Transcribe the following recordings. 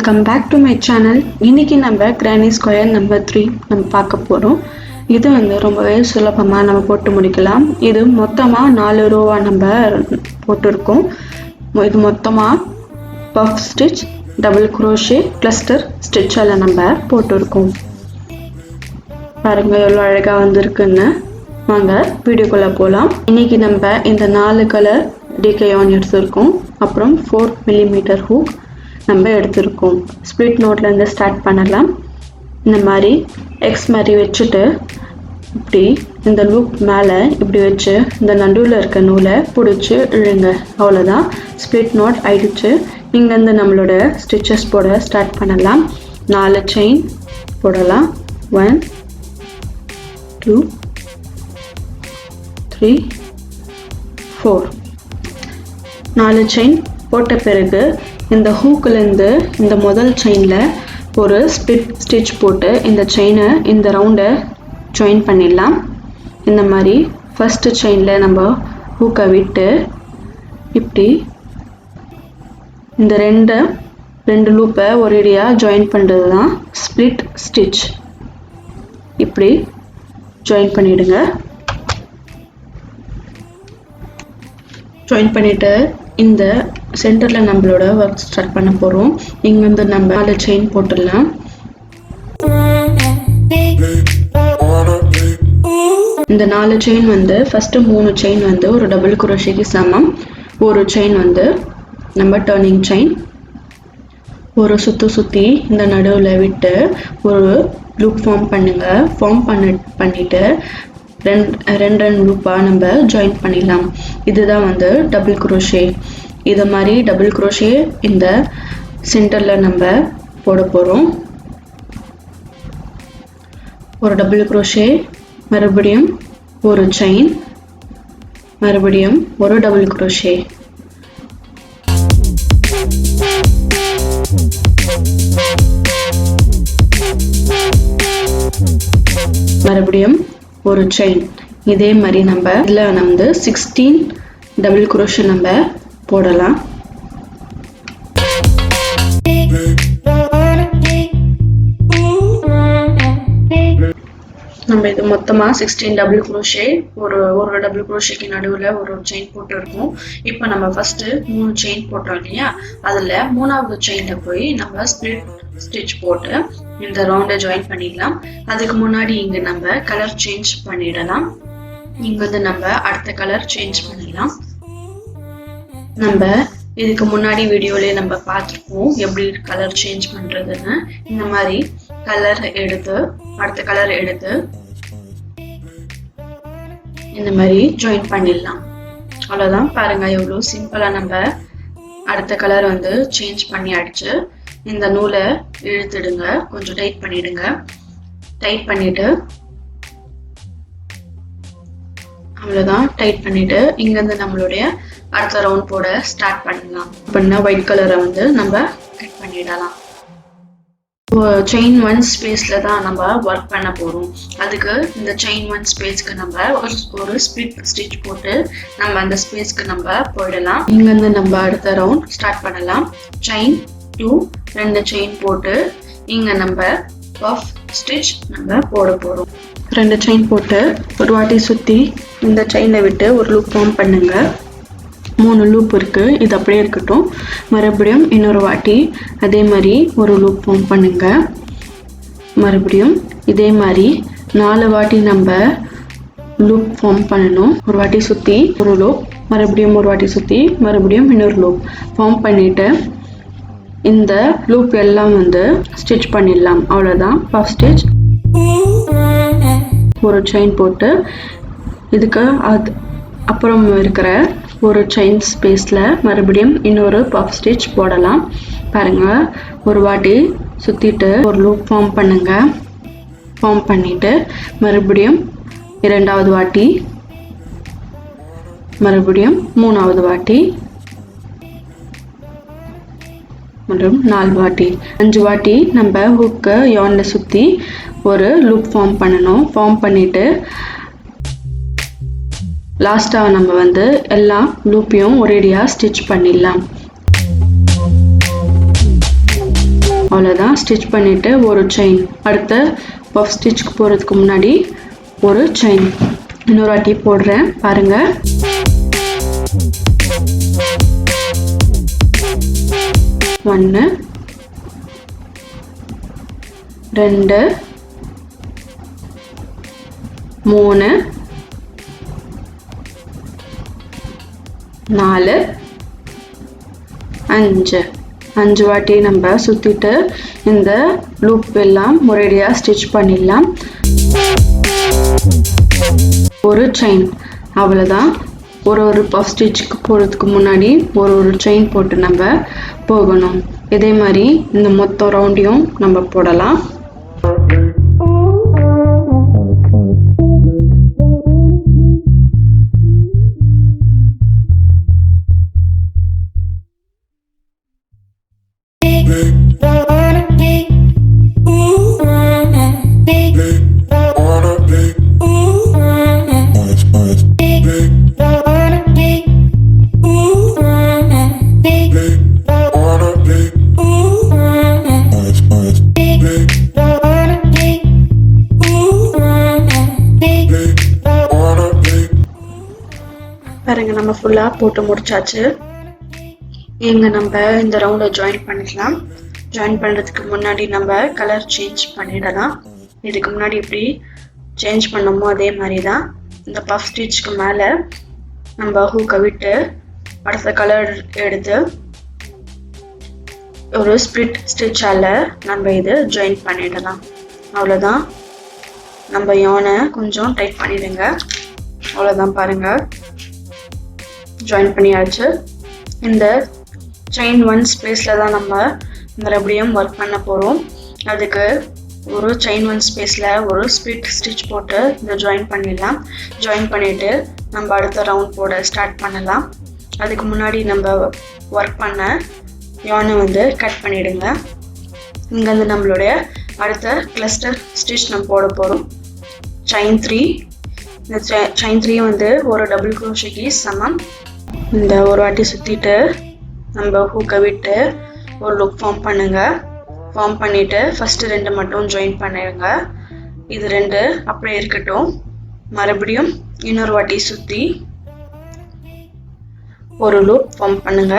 Welcome back to my channel. இன்னைக்கு நம்ம granny square number 3 நம்ம பார்க்க போறோம். இது வந்து ரொம்பவே சுலபமா நம்ம போட்டு முடிக்கலாம். இது மொத்தமா 4 ரோவா நம்ம போட்டுருக்கோம். இது மொத்தமா puff stitch, double crochet, cluster stitch எல்லாம் நம்ம போட்டுருக்கோம். பாருங்க எவ்வளவு அழகா வந்திருக்குன்னு. வாங்க வீடியோக்குள்ள போலாம். இன்னைக்கு நம்ம இந்த 4 கலர் DK yarn எடுத்துருக்கோம். அப்புறம் 4 mm hook நம்ம எடுத்துருக்கோம். ஸ்ப்ளிட் நோட்ல இருந்து ஸ்டார்ட் பண்ணலாம். இந்த மாதிரி எக்ஸ் மாதிரி வச்சுட்டு இப்படி இந்த லூப் மேலே இப்படி வச்சு இந்த நடுவில் இருக்க நூலை பிடிச்சி இழுங்க. அவ்வளோதான், ஸ்ப்ளிட் நோட் ஆயிடுச்சு. இங்கேருந்து நம்மளோட ஸ்டிச்சஸ் போட ஸ்டார்ட் பண்ணலாம். 4 செயின் போடலாம். 1 2 3 4 4 செயின் போட்ட பிறகு இந்த ஹூக்லேருந்து இந்த முதல் செயினில் ஒரு ஸ்ப்ளிட் ஸ்டிச் போட்டு இந்த செயினை இந்த ரவுண்டை ஜாயின் பண்ணிடலாம். இந்த மாதிரி ஃபஸ்ட்டு செயினில் நம்ம ஹூக்கை விட்டு இப்படி இந்த ரெண்டு லூப்பை ஒரேடியாக ஜாயின் பண்ணுறது தான் ஸ்ப்ளிட் ஸ்டிச். இப்படி ஜாயின் பண்ணிவிடுங்க. ஜாயின் பண்ணிவிட்டு இந்த சென்டரில் நம்மளோட ஒர்க் ஸ்டார்ட் பண்ண போகிறோம். இங்கேருந்து நம்ம 4 செயின் போட்டுடலாம். இந்த 4 செயின் வந்து ஃபஸ்ட்டு 3 செயின் வந்து ஒரு டபுள் குரோஷேக்கு சமம். ஒரு செயின் வந்து நம்ம டர்னிங் செயின். ஒரு சுற்றி இந்த நடுவில் விட்டு ஒரு லூப் ஃபார்ம் பண்ணுங்க. ஃபார்ம் பண்ணிட்டு ரெண்டு லூப்பாக நம்ம ஜாயின் பண்ணிடலாம். இதுதான் வந்து டபுள் குரோஷே. இதை மாதிரி டபுள் குரோஷே இந்த சென்டரில் நம்ம போட போகிறோம். ஒரு டபுள் குரோஷே, மறுபடியும் ஒரு செயின், மறுபடியும் ஒரு டபுள் குரோஷே. மறுபடியும் ஒரு செயின். இதே மாதிரி நம்ம இதில் வந்து 16 டபுள் குரோஷே நம்ம போடலாம். நம்ம இது மொத்தமா 16 டபுள் குரோஷே, ஒரு டபுள் குரோஷேக்கு நடுவில் ஒரு செயின் போட்டு இருக்கோம். இப்போ நம்ம ஃபர்ஸ்ட் 3 செயின் போட்டோம் இல்லையா, அதுல 3வது செயின்ல போய் நம்ம ஸ்ப்ளிட் ஸ்டிச் போட்டு இந்த ரவுண்டை ஜாயின் பண்ணிடலாம். அதுக்கு முன்னாடி இங்க நம்ம கலர் சேஞ்ச் பண்ணிடலாம். இங்க வந்து நம்ம அடுத்த கலர் சேஞ்ச் பண்ணிடலாம். நம்ம இதுக்கு முன்னாடி வீடியோலயே நம்ம பார்த்துருப்போம் எப்படி கலர் சேஞ்ச் பண்றதுன்னு. இந்த மாதிரி கலர் எடுத்து அடுத்த கலர் எடுத்து இந்த மாதிரி ஜாயின் பண்ணிடலாம். அவ்வளவுதான். பாருங்க எவ்வளவு சிம்பிளா நம்ம அடுத்த கலர் வந்து சேஞ்ச் பண்ணியாச்சு. இந்த நூலை இழுத்துடுங்க, கொஞ்சம் டைட் பண்ணிடுங்க. டைட் பண்ணிட்டு அவ்வளவுதான். டைட் பண்ணிட்டு இங்க இருந்து நம்மளுடைய அடுத்த ரவுண்ட் போட ஸ்டார்ட் பண்ணலாம். அப்படின்னா ஒயிட் கலரை வந்து நம்ம கட் பண்ணிடலாம். செயின் 1 ஸ்பேஸ்ல தான் நம்ம ஒர்க் பண்ண போறோம். அதுக்கு இந்த செயின் 1 ஸ்பேஸ்க்கு நம்ம ஒரு ஸ்ப்ளிட் ஸ்டிச் போட்டு நம்ம அந்த ஸ்பேஸ்க்கு நம்ம போயிடலாம். இங்க இருந்து நம்ம அடுத்த ரவுண்ட் ஸ்டார்ட் பண்ணலாம். செயின் 2 2 செயின் போட்டு இங்க நம்ம பஃப் ஸ்டிச் நம்ம போட போறோம். 2 செயின் போட்டு ஒரு வாட்டி சுத்தி இந்த செயினை விட்டு ஒரு லூப் ஃபார்ம் பண்ணுங்க. 3 லூப் இருக்கு, இது அப்படியே இருக்கட்டும். மறுபடியும் இன்னொரு வாட்டி அதே மாதிரி ஒரு லூப் ஃபார்ம் பண்ணுங்க. மறுபடியும் இதே மாதிரி 4 வாட்டி நம்ம லூப் ஃபார்ம் பண்ணணும். ஒரு வாட்டி சுத்தி ஒரு லூப், மறுபடியும் ஒரு வாட்டி சுத்தி, மறுபடியும் இன்னொரு லூப் ஃபார்ம் பண்ணிட்டு இந்த லூப் எல்லாம் வந்து ஸ்டிச் பண்ணிடலாம். அவ்வளோதான், பஃப் ஸ்டிச். ஒரு செயின் போட்டு இதுக்கு அப்புறம் இருக்கிற ஒரு செயின் ஸ்பேஸ்ல மறுபடியும் இன்னொரு பஃப் ஸ்டிச் போடலாம். பாருங்க, ஒரு வாட்டி சுத்திட்டு ஒரு லூப் ஃபார்ம் பண்ணுங்க. ஃபார்ம் பண்ணிட்டு மறுபடியும் 2வது வாட்டி, மறுபடியும் 3வது வாட்டி, மற்றும் 4 வாட்டி, 5 வாட்டி நம்ம ஹூக்கை யார்ன்ல சுத்தி ஒரு லூப் ஃபார்ம் பண்ணணும். ஃபார்ம் பண்ணிட்டு லாஸ்டா நம்ம வந்து எல்லா லூப்பையும் ஒரேடியா ஸ்டிச் பண்ணிடலாம். அவ்வளோதான். ஸ்டிச் பண்ணிவிட்டு ஒரு செயின், அடுத்த பஃப் ஸ்டிச்சுக்கு போகிறதுக்கு முன்னாடி ஒரு செயின் இன்னொரு வாட்டி போடுறேன் பாருங்கள். ஒன்று, ரெண்டு, மூணு, நாலு, அஞ்சு. 5 வாட்டி நம்ம சுற்றிட்டு இந்த லூப் எல்லாம் ஒரேடியாக ஸ்டிச் பண்ணிடலாம். ஒரு செயின், அவ்வளோதான். ஒரு பஃப் ஸ்டிச்சுக்கு போகிறதுக்கு முன்னாடி ஒரு செயின் போட்டு நம்ம போகணும். இதே மாதிரி இந்த மொத்த ரவுண்டையும் நம்ம போடலாம். பாருங்க, நம்ம ஃபுல்லா போட்டு முடிச்சாச்சு. இங்க நம்ம இந்த ரவுண்ட ஜாயின் பண்ணிக்கலாம். ஜாயின் பண்றதுக்கு முன்னாடி நம்ம கலர் சேஞ்ச் பண்ணிடலாம். இதுக்கு முன்னாடி எப்படி சேஞ்ச் பண்ணோமோ அதே மாதிரி தான். இந்த பஃப் ஸ்டிச்சுக்கு மேலே நம்ம ஹூக்கை விட்டு அடுத்த கலர் எடுத்து ஒரு ஸ்பிளிட் ஸ்டிச்சால நம்ம இது ஜாயின் பண்ணிடலாம். அவ்வளோதான். நம்ம யானை கொஞ்சம் டைட் பண்ணிடுங்க. அவ்வளோதான், பாருங்க, ஜாயின் பண்ணியாச்சு. இந்த செயின் 1 ஸ்பேஸில் தான் நம்ம மறுபடியும் ஒர்க் பண்ண போகிறோம். அதுக்கு ஒரு செயின் 1 ஸ்பேஸில் ஒரு ஸ்பிளிட் ஸ்டிச் போட்டு இதை ஜாயின் பண்ணிடலாம். ஜாயின் பண்ணிவிட்டு நம்ம அடுத்த ரவுண்ட் போட ஸ்டார்ட் பண்ணலாம். அதுக்கு முன்னாடி நம்ம ஒர்க் பண்ண யானை வந்து கட் பண்ணிவிடுங்க. இங்கேருந்து நம்மளுடைய அடுத்த கிளஸ்டர் ஸ்டிச் நம்ம போட போகிறோம். செயின் 3. இந்த செயின் 3 வந்து ஒரு டபுள் க்ரோஷேக்கு சமம். இந்த ஒரு வாட்டி சுற்றிட்டு நம்ம ஹூக்கை விட்டு ஒரு லுக் ஃபார்ம் பண்ணுங்க. ஃபார்ம் பண்ணிவிட்டு ஃபஸ்ட்டு 2 மட்டும் ஜாயின் பண்ணிடுங்க. இது 2 அப்படியே இருக்கட்டும். மறுபடியும் இன்னொரு வாட்டி சுற்றி ஒரு லூப் ஃபார்ம் பண்ணுங்க.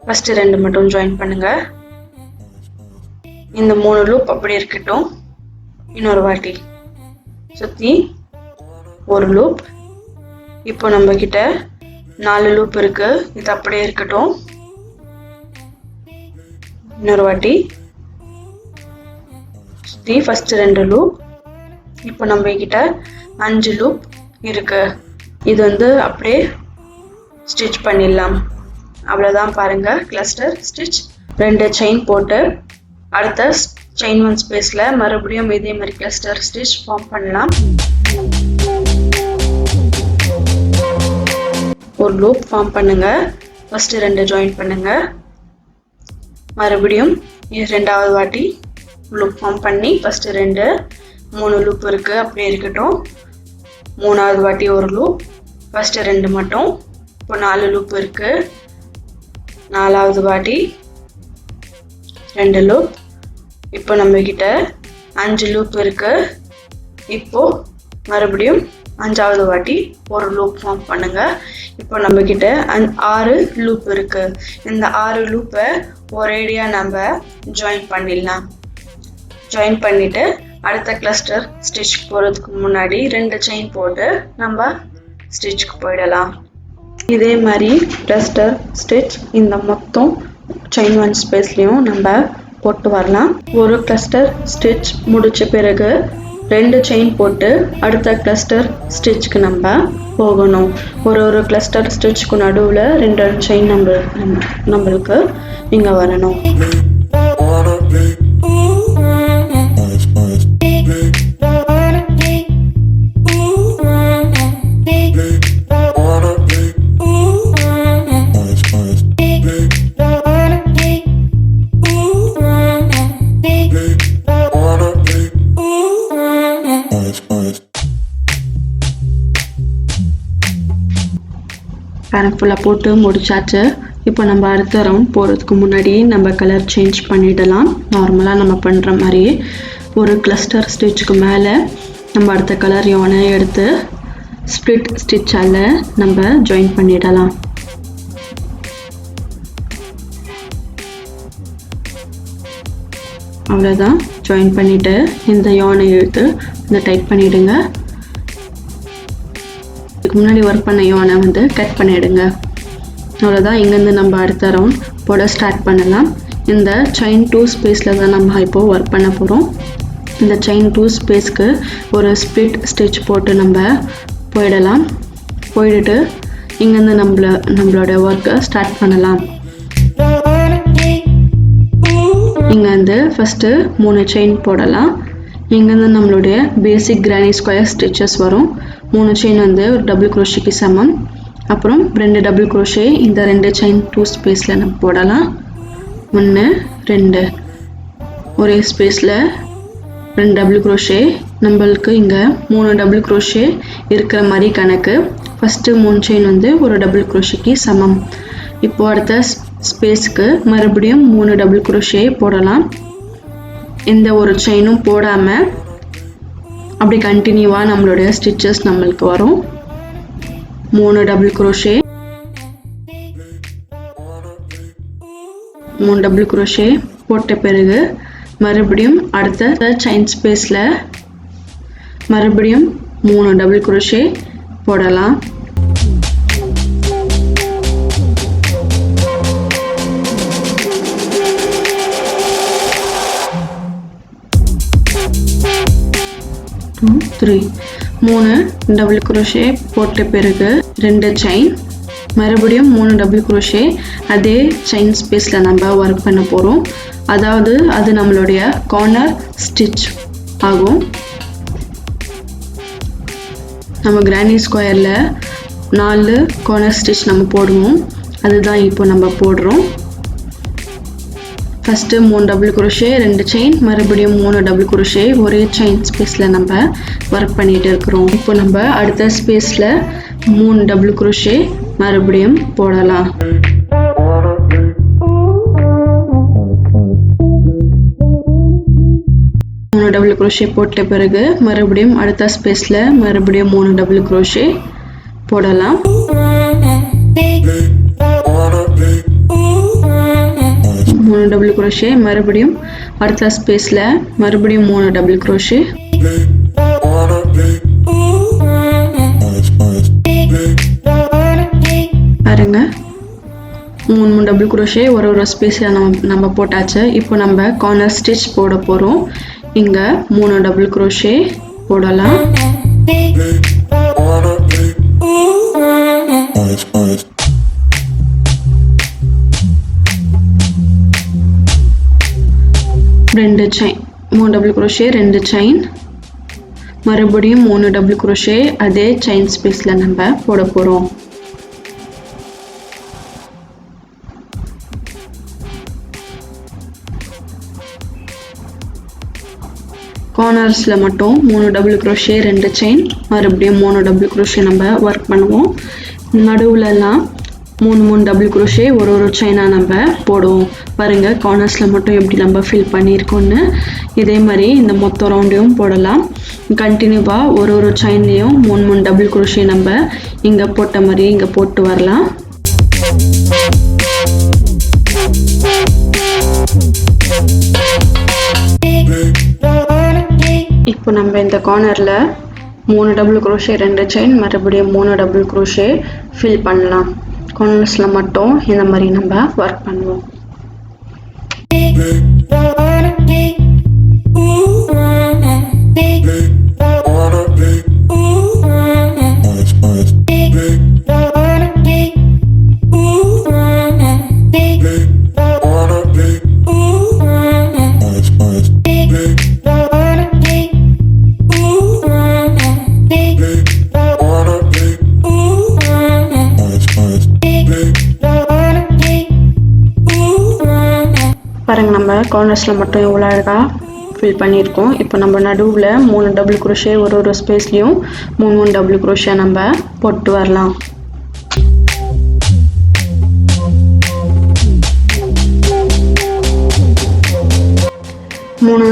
ஃபஸ்ட்டு 2 மட்டும் ஜாயின் பண்ணுங்க. இந்த 3 லூப் அப்படியே இருக்கட்டும். இன்னொரு வாட்டி சுற்றி ஒரு லூப். இப்போ நம்ம கிட்ட 4 லூப் இருக்கு. இது அப்படியே இருக்கட்டும். இன்னொரு வாட்டி சுற்றி ஃபஸ்ட்டு 2 லூப். இப்போ நம்ம கிட்ட 5 லூப் இருக்கு. இது வந்து அப்படியே ஸ்டிச் பண்ணிடலாம். அவ்வளோதான், பாருங்க, கிளஸ்டர் ஸ்டிச். 2 செயின் போட்டு அடுத்த செயின் 1 ஸ்பேஸில் மறுபடியும் இதே மாதிரி கிளஸ்டர் ஸ்டிச் ஃபார்ம் பண்ணலாம். ஒரு லூப் ஃபார்ம் பண்ணுங்க. ஃபஸ்ட்டு 2 ஜாயின் பண்ணுங்க. மறுபடியும் 2வது வாட்டி லூப் ஃபார்ம் பண்ணி ஃபஸ்ட்டு 2, 3 லூப் இருக்குது, அப்படியே இருக்கட்டும். 3வது வாட்டி ஒரு லூப், ஃபஸ்ட்டு 2 மட்டும். இப்போ 4 லூப் இருக்குது. 4வது வாட்டி 2 லூப். இப்போ நம்ம கிட்ட 5 லூப் இருக்குது. இப்போ மறுபடியும் 5வது வாட்டி ஒரு லூப் ஃபார்ம் பண்ணுங்க. இப்போ நம்ம கிட்ட 6 லூப் இருக்கு. இந்த 6 லூப்பை ஒரேடியா நம்ம ஜாயின் பண்ணிடலாம். ஜாயின் பண்ணிட்டு அடுத்த கிளஸ்டர் ஸ்டிச் போகிறதுக்கு முன்னாடி 2 செயின் போட்டு நம்ம ஸ்டிச்சுக்கு போயிடலாம். இதே மாதிரி கிளஸ்டர் ஸ்டிச் இந்த மொத்தம் செயின் 1 ஸ்பேஸ்லையும் நம்ம போட்டு வரலாம். ஒரு கிளஸ்டர் ஸ்டிச் முடிச்ச பிறகு 2 செயின் போட்டு அடுத்த கிளஸ்டர் ஸ்டிச்சுக்கு நம்ம போகணும். ஒரு கிளஸ்டர் ஸ்டிச்சுக்கு நடுவில் 2 செயின் நம்மளுக்கு இங்கே வரணும். ஃபுல்லாக போட்டு முடிச்சாச்சு. இப்போ நம்ம அடுத்த ரவுண்ட் போகிறதுக்கு முன்னாடி நம்ம கலர் சேஞ்ச் பண்ணிடலாம். நார்மலாக நம்ம பண்ணுற மாதிரியே ஒரு கிளஸ்டர் ஸ்டிச்சுக்கு மேலே நம்ம அடுத்த கலர் யானை எடுத்து ஸ்ப்ளிட் ஸ்டிச்சால் நம்ம ஜாயின் பண்ணிடலாம். அவ்வளோதான். ஜாயின் பண்ணிவிட்டு இந்த யானை எடுத்து இந்த டைட் பண்ணிவிடுங்க. இதுக்கு முன்னாடி ஒர்க் பண்ண யானை வந்து கட் பண்ணிவிடுங்க. அவ்வளோதான். இங்கேருந்து நம்ம அடுத்த ரவுண்ட் போட ஸ்டார்ட் பண்ணலாம். இந்த செயின் 2 ஸ்பேஸில் தான் நம்ம இப்போது ஒர்க் பண்ண போகிறோம். இந்த செயின் 2 ஸ்பேஸ்க்கு ஒரு ஸ்ப்ளிட் ஸ்டிச் போட்டு நம்ம போயிடலாம். போயிட்டு இங்கேருந்து நம்மளோட ஒர்க்கை ஸ்டார்ட் பண்ணலாம். இங்கேருந்து ஃபஸ்ட்டு 3 செயின் போடலாம். இங்கேருந்து நம்மளுடைய பேசிக் கிரானி ஸ்கொயர் ஸ்டிச்சஸ் வரும். 3 செயின் வந்து ஒரு டபுள் குரோஷேக்கு சமம். அப்புறம் 2 டபுள் குரோஷே இந்த 2 செயின் 2 ஸ்பேஸில் நம்ம போடலாம். 1 2 ஒரே ஸ்பேஸில் 2 டபுள் குரோஷே. நம்மளுக்கு இங்கே 3 டபுள் குரோஷே இருக்கிற மாதிரி கணக்கு. ஃபஸ்ட்டு 3 செயின் வந்து ஒரு டபுள் குரோஷேக்கு சமம். இப்போது அடுத்த ஸ்பேஸ்க்கு மறுபடியும் 3 டபுள் குரோஷே போடலாம். எந்த ஒரு செயினும் போடாமல் அப்படி கண்டினியூவாக நம்மளுடைய ஸ்டிச்சஸ் நம்மளுக்கு வரும். 3 டபுள் குரோஷே, 3 டபுள் குரோஷே போட்ட பிறகு மறுபடியும் அடுத்த செயின் ஸ்பேஸில் மறுபடியும் 3 டபுள் குரோஷே போடலாம். மூணு டபுள் குரோஷே போட்ட பிறகு 2 செயின், மறுபடியும் 3 டபுள் குரோஷே. அதே செயின் ஸ்பேஸில் நம்ம ஒர்க் பண்ண போகிறோம். அதாவது அது நம்மளுடைய கார்னர் ஸ்டிச் ஆகும். நம்ம கிரானி ஸ்கொயரில் 4 கார்னர் ஸ்டிச் நம்ம போடுவோம். அதுதான் இப்போ நம்ம போடுறோம். ஃபஸ்ட்டு 3 டபுள் குரோஷே, 2 செயின், மறுபடியும் 3 டபுள் குரோஷே. ஒரே செயின் ஸ்பேஸில் நம்ம ஒர்க் பண்ணிகிட்டு இருக்கிறோம். இப்போ நம்ம அடுத்த ஸ்பேஸில் 3 டபுள் குரோஷே மறுபடியும் போடலாம். டபுள் குரோஷே போட்ட பிறகு மறுபடியும் அடுத்த ஸ்பேஸில் மறுபடியும் 3 டபுள் குரோஷே போடலாம். டபுள் குரோஷே, மறுபடியும் அடுத்த ஸ்பேஸில் மறுபடியும் 3 டபுள் குரோஷே. பாருங்க, 3 டபுள் குரோஷே ஒரு ஸ்பேஸில் நம்ம போட்டாச்சு. இப்போ நம்ம கார்னர் ஸ்டிச் போட போகிறோம். இங்கே 3 டபுள் குரோஷே போடலாம். ரெண்டு செயின், 3 டபுள் குரோஷே, 2 செயின், மறுபடியும் 3 டபுள் குரோஷே. அதே செயின் ஸ்பேஸில் நம்ம போட போகிறோம். கார்னர்ஸில் மட்டும் 3 டபுள் குரோஷே, 2 செயின், மறுபடியும் 3 டபுள் குரோஷே நம்ம ஒர்க் பண்ணுவோம். நடுவுலலாம் 3 டபுள் குரோஷே ஒரு செயினாக நம்ம போடுவோம். பாருங்கள், கார்னர்ஸில் மட்டும் எப்படி நம்ம ஃபில் பண்ணியிருக்கோன்னு. இதே மாதிரி இந்த மொத்த ரவுண்டையும் போடலாம். கண்டினியூவாக ஒரு செயின்லேயும் 3 டபுள் குரோஷே நம்ம இங்கே போட்ட மாதிரி இங்கே போட்டு வரலாம். இப்போ நம்ம இந்த கார்னரில் 3 டபுள் குரோஷே, 2 செயின், மறுபடியும் 3 டபுள் குரோஷே ஃபில் பண்ணலாம். கார்னர்ஸில் மட்டும் இந்த மாதிரி நம்ம ஒர்க் பண்ணுவோம். பாருங்க, நம்ம கார்னர்ஸில் மட்டும் எவ்வளோ அழகாக ஃபில் பண்ணியிருக்கோம். இப்போ நம்ம நடுவில் 3 டபுள் குரோஷே ஒரு ஸ்பேஸ்லேயும் 3 டபுள் குரோஷே நம்ம போட்டு வரலாம். 3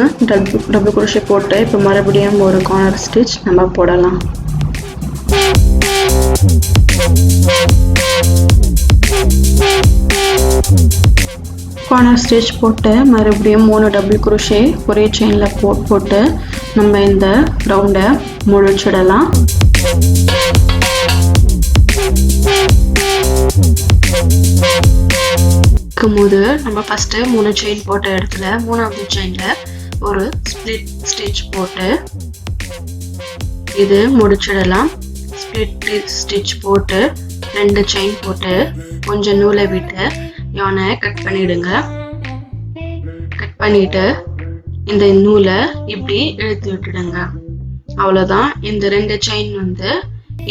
டபுள் crochet போட்டு இப்போ மறுபடியும் ஒரு கார்னர் ஸ்டிச் நம்ம போடலாம். கார்னர் ஸ்டிச் போட்டு மறுபடியும் 3 டபுள் crochet ஒரே செயின்ல போட்டு நம்ம இந்த ரவுண்டை முடிச்சிடலாம். போது நம்ம ஃபர்ஸ்ட் 3 செயின் போட்ட இடத்துல 3வது செயின்ல ஒரு ஸ்ப்ளிட் ஸ்டிச் போட்டு இது முடிச்சிடலாம். ஸ்ப்ளிட் ஸ்டிச் போட்டு 2 செயின் போட்டு கொஞ்சம் நூலை விட்டு யானை கட் பண்ணிடுங்க. கட் பண்ணிட்டு இந்த நூலை இப்படி இழுத்து விட்டுடுங்க. அவ்வளவுதான். இந்த 2 செயின் வந்து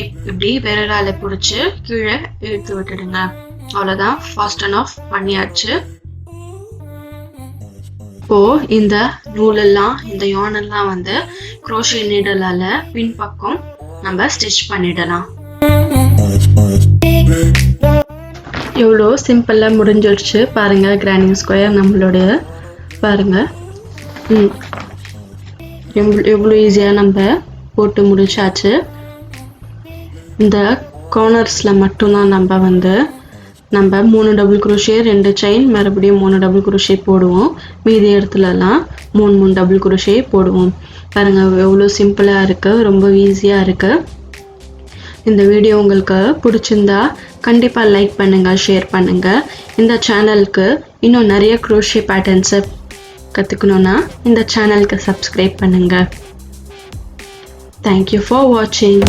இப்படி விரலால பிடிச்சு கீழே இழுத்து விட்டுடுங்க. அவ்வளவுதான். ஃபாஸ்ட் அண்ட் ஆஃப் பண்ணியாச்சு. இப்போ இந்த நூலெல்லாம் இந்த யானெல்லாம் வந்து crochet நீடலால பின்பக்கம் நம்ம ஸ்டிச் பண்ணிடலாம். எவ்வளோ சிம்பிளா முடிஞ்சிருச்சு பாருங்க. கிராண்டிங் ஸ்கொயர் நம்மளுடைய பாருங்க எவ்வளோ ஈஸியாக நம்ம போட்டு முடிச்சாச்சு. இந்த கார்னர்ஸில் மட்டும்தான் நம்ம 3 டபுள் crochet 2 செயின் மறுபடியும் 3 டபுள் crochet போடுவோம். மீதி இடத்துலலாம் 3 டபுள் crochet போடுவோம். பாருங்க எவ்வளோ சிம்பிளாக இருக்கு, ரொம்ப ஈஸியாக இருக்கு. இந்த வீடியோ உங்களுக்கு பிடிச்சிருந்தா கண்டிப்பா லைக் பண்ணுங்க, ஷேர் பண்ணுங்க. இந்த சேனலுக்கு இன்னும் நிறைய crochet பேட்டர்ன்ஸ் கத்துக்கணும்னா இந்த சேனலுக்கு சப்ஸ்கிரைப் பண்ணுங்க. Thank you for watching.